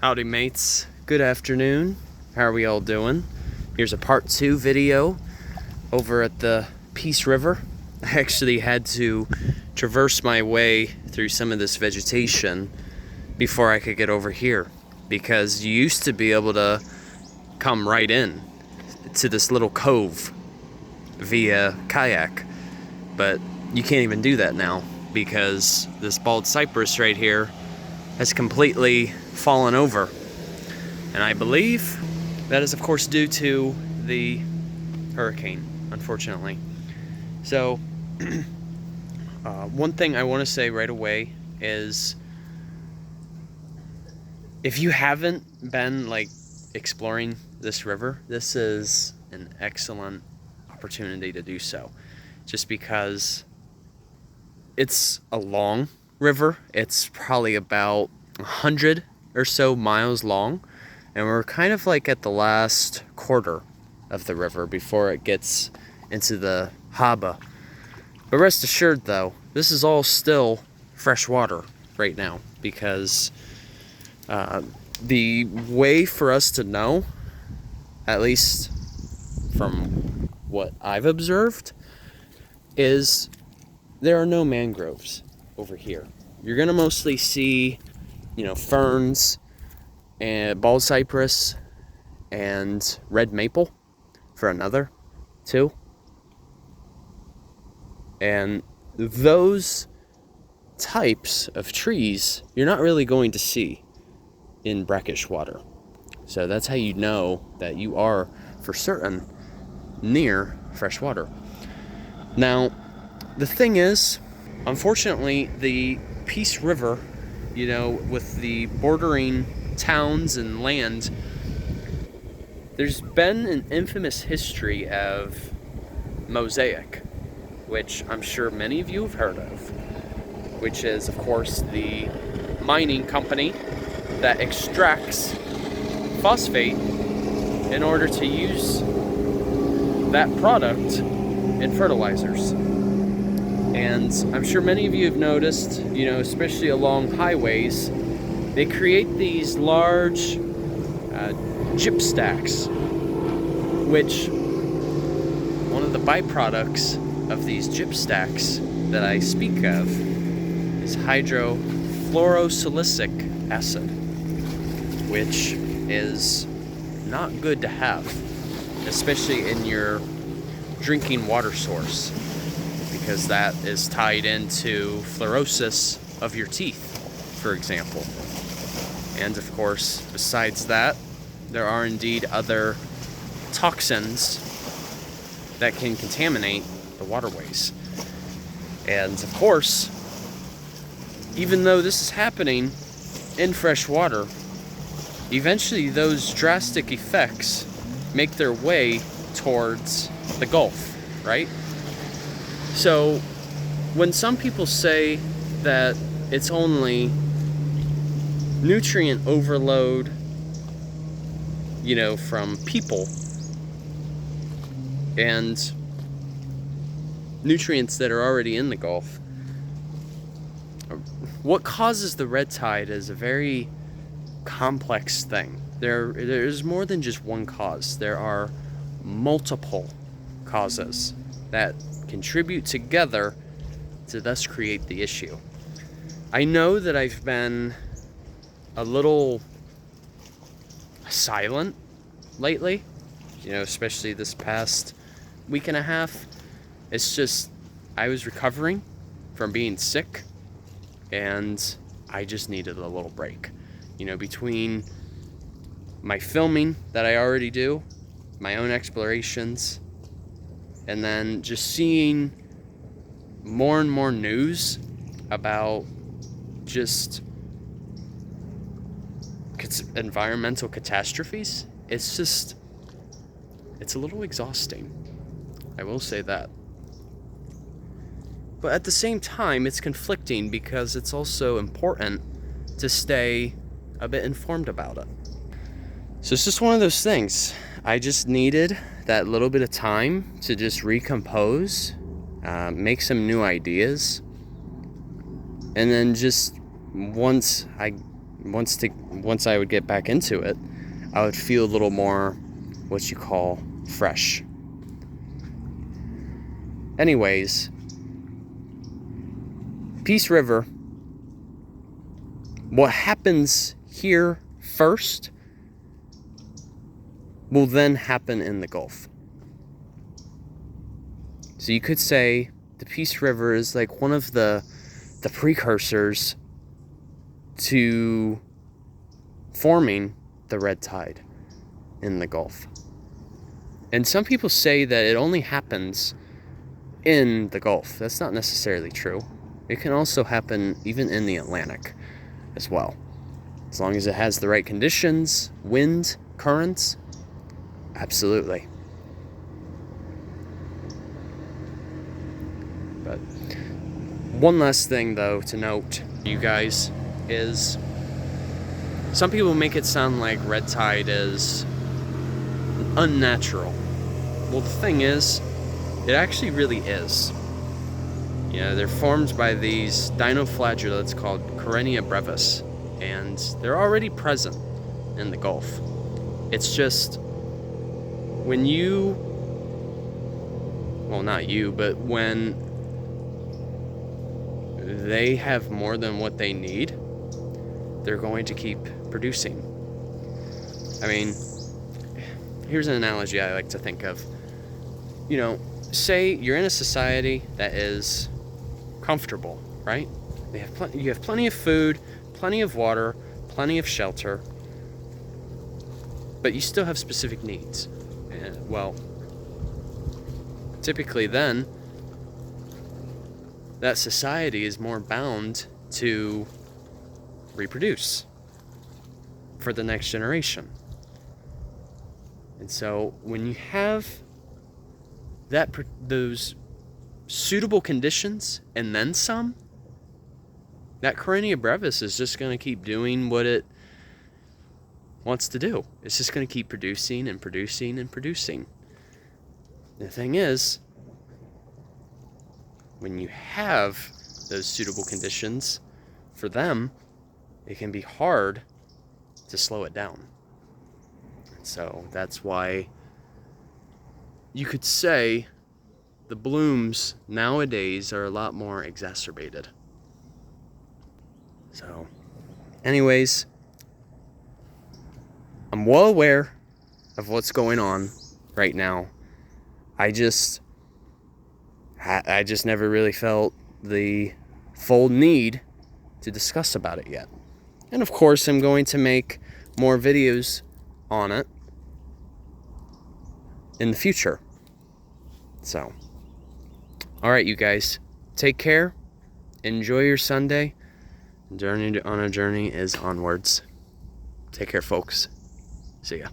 Howdy mates, good afternoon. How are we all doing? Here's a part 2 video over at the Peace River. I actually had to traverse my way through some of this vegetation before I could get over here, because you used to be able to come right in to this little cove via kayak, but you can't even do that now because this bald cypress right here has completely fallen over. And I believe that is of course due to the hurricane, unfortunately. So one thing I want to say right away is, if you haven't been exploring this river, this is an excellent opportunity to do so, just because it's a long river. It's probably about 100 or so miles long, and we're kind of at the last quarter of the river before it gets into the harbor. But rest assured though, this is all still fresh water right now, because the way for us to know, at least from what I've observed, is there are no mangroves over here. You're gonna mostly see, ferns and bald cypress and red maple for another two. And those types of trees you're not really going to see in brackish water. So that's how you know that you are for certain near fresh water. Now, the thing is, unfortunately, the Peace River, with the bordering towns and land, there's been an infamous history of mosaic, which I'm sure many of you have heard of, which is, of course, the mining company that extracts phosphate in order to use that product in fertilizers. And I'm sure many of you have noticed, especially along highways, they create these large gyp stacks, which one of the byproducts of these gyp stacks that I speak of is hydrofluorosilicic acid, which is not good to have, especially in your drinking water source, because that is tied into fluorosis of your teeth, for example. And of course, besides that, there are indeed other toxins that can contaminate the waterways. And of course, even though this is happening in fresh water, eventually those drastic effects make their way towards the Gulf, right? So when some people say that it's only nutrient overload, from people, and nutrients that are already in the Gulf, what causes the red tide is a very complex thing. There's more than just one cause. There are multiple causes that contribute together to thus create the issue. I know that I've been a little silent lately, especially this past week and a half. It's just, I was recovering from being sick, and I just needed a little break. Between my filming that I already do, my own explorations, and then just seeing more and more news about just environmental catastrophes, it's a little exhausting. I will say that. But at the same time, it's conflicting, because it's also important to stay a bit informed about it. So it's just one of those things. I just needed that little bit of time to just recompose, make some new ideas, and then just once I once I would get back into it, I would feel a little more what you call fresh. Anyways, Peace River, what happens here first will then happen in the Gulf. So you could say the Peace River is like one of the precursors to forming the red tide in the Gulf. And some people say that it only happens in the Gulf. That's not necessarily true. It can also happen even in the Atlantic as well. As long as it has the right conditions, wind, currents, absolutely. But one last thing, though, to note, you guys, is some people make it sound like red tide is unnatural. Well, the thing is, it actually really is. They're formed by these dinoflagellates called Karenia brevis, and they're already present in the Gulf. It's just when when they have more than what they need, they're going to keep producing. I mean, here's an analogy I like to think of. Say you're in a society that is comfortable, right? You have plenty of food, plenty of water, plenty of shelter, but you still have specific needs. Well, typically then, that society is more bound to reproduce for the next generation. And so when you have those suitable conditions and then some, that Karenia brevis is just going to keep doing what it wants to do. It's just going to keep producing and producing and producing. The thing is, when you have those suitable conditions for them, it can be hard to slow it down. So that's why you could say the blooms nowadays are a lot more exacerbated. So, anyways, I'm well aware of what's going on right now. I just never really felt the full need to discuss about it yet. And of course, I'm going to make more videos on it in the future. So, all right, you guys, take care. Enjoy your Sunday. Journey on a Journey is onwards. Take care, folks. See ya.